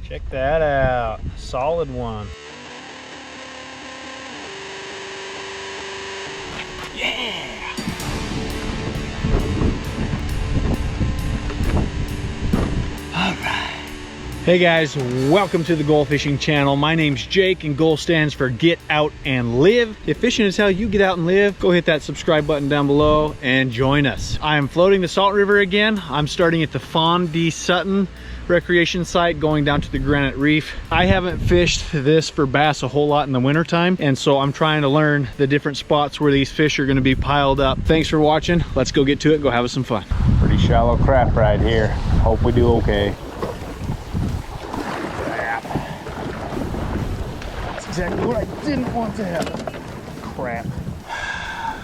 Check that out. Solid one. Yeah! All right. Hey guys, welcome to the Goal Fishing channel. My name's Jake and GOAL stands for Get Out and Live. If fishing is how you get out and live, go hit that subscribe button down below and join us. I am floating the Salt River again. I'm starting at the Fawn D. Sutton recreation site going down to the Granite Reef. I haven't fished this for bass a whole lot in the winter time, and so I'm trying to learn the different spots where these fish are going to be piled up. Thanks for watching. Let's go get to it. Go have us some fun. Pretty shallow crap right here. Hope we do okay. That's exactly what I didn't want to happen. Crap.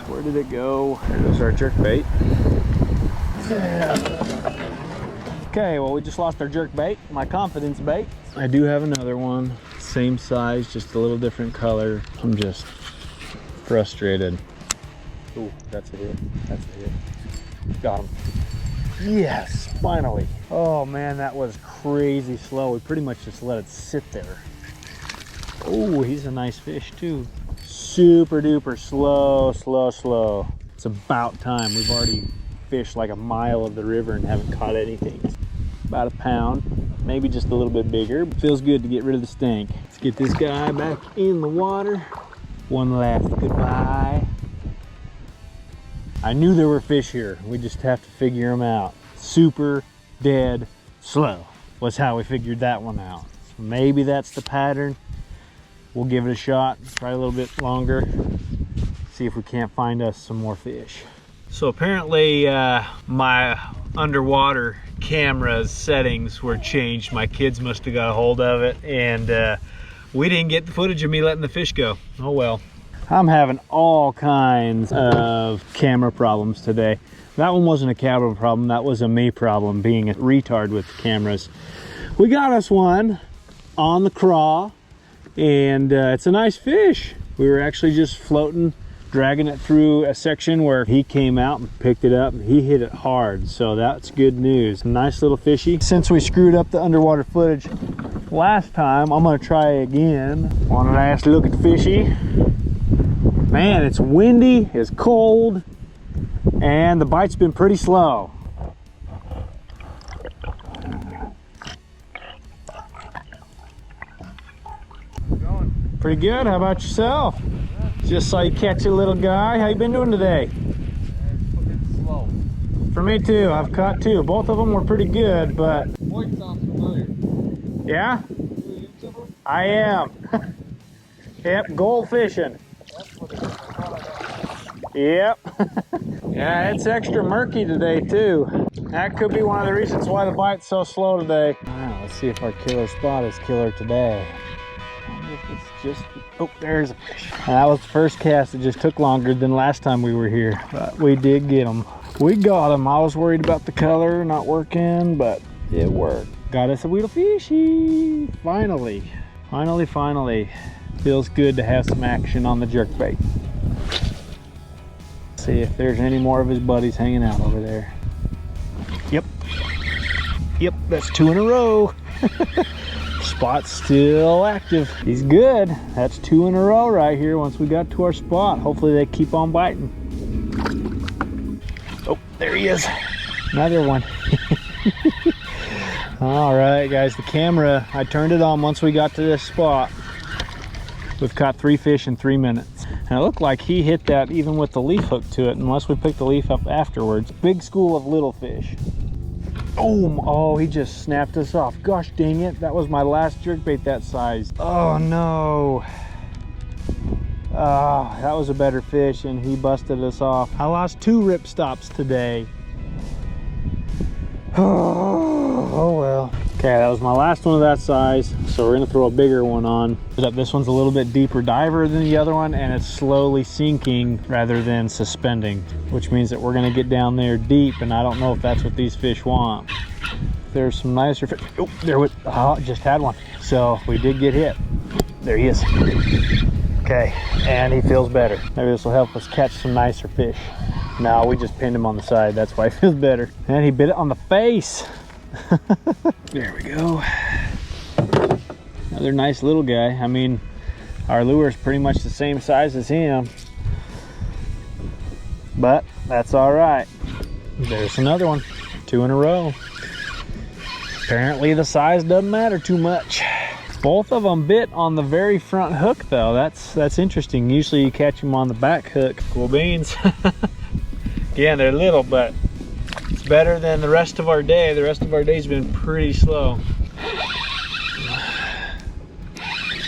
Where did it go? There goes our jerkbait. Yeah. Okay, well, we just lost our jerk bait, my confidence bait. I do have another one, same size, just a little different color. I'm just frustrated. Ooh, that's a hit. That's a hit. Got him. Yes, finally. Oh man, that was crazy slow. We pretty much just let it sit there. Oh, he's a nice fish too. Super duper slow, slow, slow. It's about time. We've already fished like a mile of the river and haven't caught anything. About a pound, maybe just a little bit bigger. Feels good to get rid of the stink. Let's get this guy back in the water. One last goodbye. I knew there were fish here. We just have to figure them out. Super dead slow was how we figured that one out. So maybe that's the pattern. We'll give it a shot, try a little bit longer, see if we can't find us some more fish. So apparently my underwater camera's settings were changed. My kids must have got a hold of it, and we didn't get the footage of me letting the fish go. Oh well. I'm having all kinds of camera problems today. That one wasn't a camera problem, that was a me problem, being a retard with the cameras. We got us one on the craw, and it's a nice fish. We were actually just floating, dragging it through a section where he came out and picked it up, and he hit it hard, so that's good news. Nice little fishy. Since we screwed up the underwater footage last time, I'm gonna try again. One last look at fishy. Man, it's windy, it's cold, and the bite's been pretty slow. Pretty good. How about yourself? Just saw you catch a little guy. How you been doing today? It's slow. For me too. I've caught two. Both of them were pretty good, but... Voice sounds familiar. Yeah? You a YouTuber? I am. Yep, gold fishing. That's what it is. Yep. Yeah, it's extra murky today too. That could be one of the reasons why the bite's so slow today. Wow, let's see if our killer spot is killer today. I wonder if it's just... Oh, there's a fish. And that was the first cast. It just took longer than last time we were here, but we did get him. We got him. I was worried about the color not working, but it worked. Got us a little fishy. Finally. Finally, finally. Feels good to have some action on the jerkbait. See if there's any more of his buddies hanging out over there. Yep. Yep, that's two in a row. Spot's still active. He's good. That's two in a row right here once we got to our spot. Hopefully they keep on biting. Oh, there he is. Another one. All right, guys, the camera, I turned it on once we got to this spot. We've caught 3 fish in 3 minutes. And it looked like he hit that even with the leaf hook to it, unless we picked the leaf up afterwards. Big school of little fish. Boom! Oh, he just snapped us off. Gosh dang it, that was my last jerkbait that size. Oh no. Oh, that was a better fish and he busted us off. I lost 2 rip stops today. Oh well. Okay, that was my last one of that size, so we're gonna throw a bigger one on. This one's a little bit deeper diver than the other one, and it's slowly sinking rather than suspending, which means that we're gonna get down there deep, and I don't know if that's what these fish want. There's some nicer fish. Oh, there was, oh, just had one. So we did get hit. There he is. Okay, and he feels better. Maybe this will help us catch some nicer fish. No, we just pinned him on the side. That's why he feels better. And he bit it on the face. There we go. Another nice little guy. I mean, our lure is pretty much the same size as him, but that's all right. There's another one. 2 in a row. Apparently the size doesn't matter too much. Both of them bit on the very front hook though. That's interesting. Usually you catch them on the back hook. Cool beans. Again, they're little, but it's better than the rest of our day. The rest of our day's been pretty slow.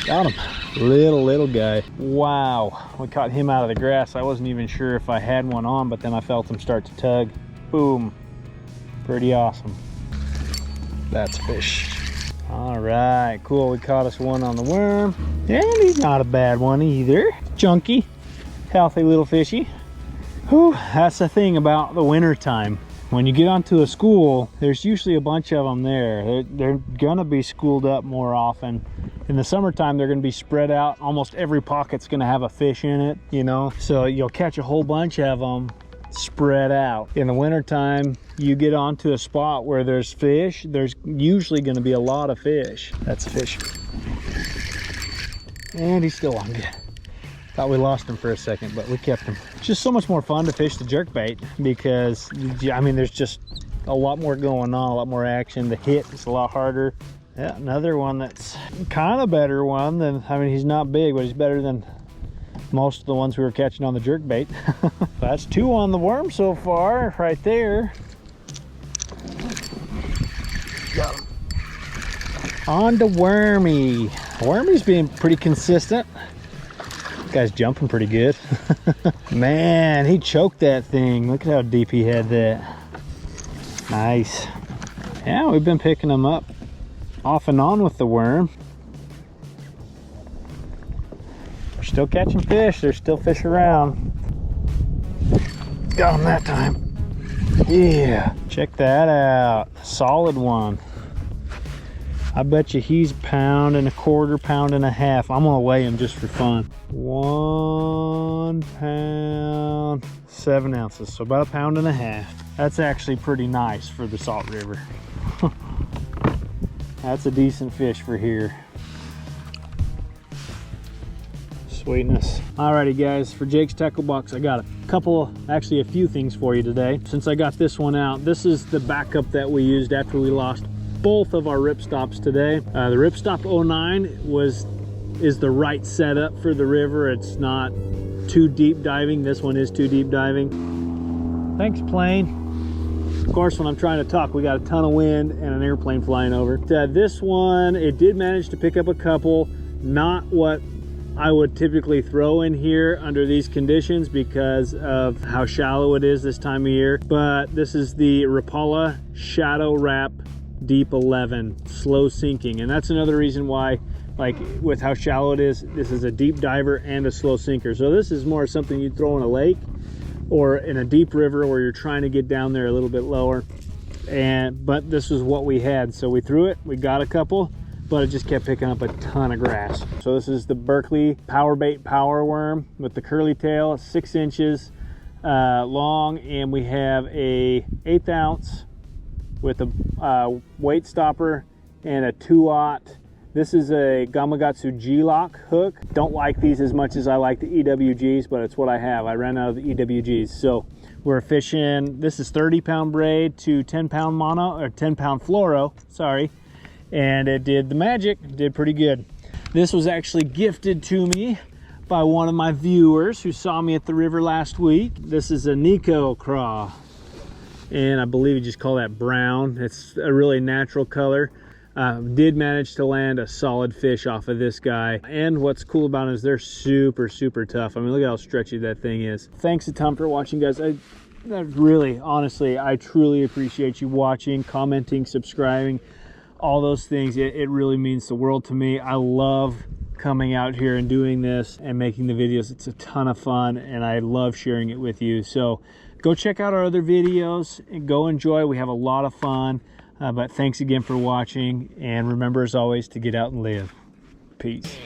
Got him. Little guy. Wow, we caught him out of the grass. I wasn't even sure if I had one on, but then I felt him start to tug. Boom. Pretty awesome. That's fish. All right, cool. We caught us one on the worm, and he's not a bad one either. Chunky, healthy little fishy. Whew, that's the thing about the winter time. When you get onto a school, there's usually a bunch of them there. They're gonna be schooled up more often. In the summertime, they're gonna be spread out. Almost every pocket's gonna have a fish in it, you know? So you'll catch a whole bunch of them spread out. In the wintertime, you get onto a spot where there's fish, there's usually gonna be a lot of fish. That's a fish. And he's still on good. Thought we lost him for a second, but we kept him. It's just so much more fun to fish the jerkbait because, I mean, there's just a lot more going on, a lot more action. The hit is a lot harder. Yeah, another one that's kind of better one than, I mean, he's not big, but he's better than most of the ones we were catching on the jerkbait. That's 2 on the worm so far, right there. Got him. On to Wormy. Wormy's being pretty consistent. Guy's jumping pretty good. Man, he choked that thing. Look at how deep he had that. Nice. Yeah, we've been picking them up off and on with the worm. We're still catching fish. There's still fish around. Got him that time. Yeah, check that out. Solid one. I bet you he's £1.25 pounds, £1.5 pounds. I'm gonna weigh him just for fun. 1 pound, 7 ounces, so about £1.5 pounds. That's actually pretty nice for the Salt River. That's a decent fish for here. Sweetness. Alrighty guys, for Jake's Tackle Box, I got actually a few things for you today. Since I got this one out, this is the backup that we used after we lost both of our ripstops today. The ripstop 09 is the right setup for the river. It's not too deep diving. This one is too deep diving. Thanks, plane. Of course, when I'm trying to talk, we got a ton of wind and an airplane flying over. This one, it did manage to pick up a couple. Not what I would typically throw in here under these conditions because of how shallow it is this time of year. But this is the Rapala Shadow Wrap Deep 11 slow sinking, and that's another reason why, like with how shallow it is, this is a deep diver and a slow sinker. So this is more something you'd throw in a lake or in a deep river where you're trying to get down there a little bit lower. But this was what we had, so we threw it. We got a couple, but it just kept picking up a ton of grass. So this is the Berkeley Power Bait Power Worm with the curly tail, 6 inches long, and we have a 1/8 ounce with a weight stopper and a 2/0. This is a Gamakatsu G-Lock hook. Don't like these as much as I like the EWGs, but it's what I have. I ran out of the EWGs. So we're fishing, this is 30-pound braid to 10-pound mono, or 10-pound fluoro, sorry. And it did the magic, it did pretty good. This was actually gifted to me by one of my viewers who saw me at the river last week. This is a Nico craw, and I believe you just call that brown. It's a really natural color. Did manage to land a solid fish off of this guy, and what's cool about it is they're super tough. I mean, look at how stretchy that thing is. Thanks a ton for watching, guys. I really, honestly, I truly appreciate you watching, commenting, subscribing, all those things. It really means the world to me. I love coming out here and doing this and making the videos. It's a ton of fun, and I love sharing it with you. So go check out our other videos and go enjoy. We have a lot of fun. But thanks again for watching, and remember as always to get out and live. Peace.